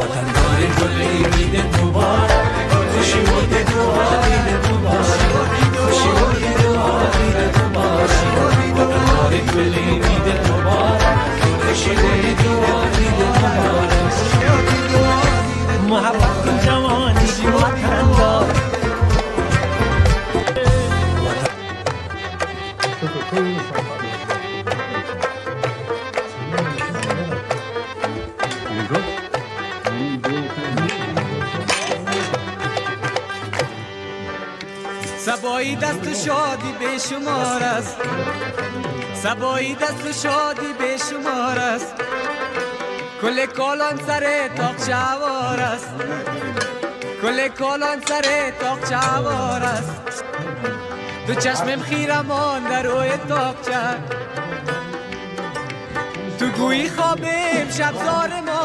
وطندار گل عید مبارک خوشی بود دعا عید مبارک خوشی بود دعا عید مبارک وطندار گل عید مبارک خوشی بود دعا عید مبارک محبت جوانی وطندار سبایی دست و شادی به شمار است سبایی دست و شادی به شمار است کل کالان سر تاق چوار است کل کالان سر تاق چوار است تو چشمم خیرمان در روی تاق چه تو گویی خوابم شب زار ما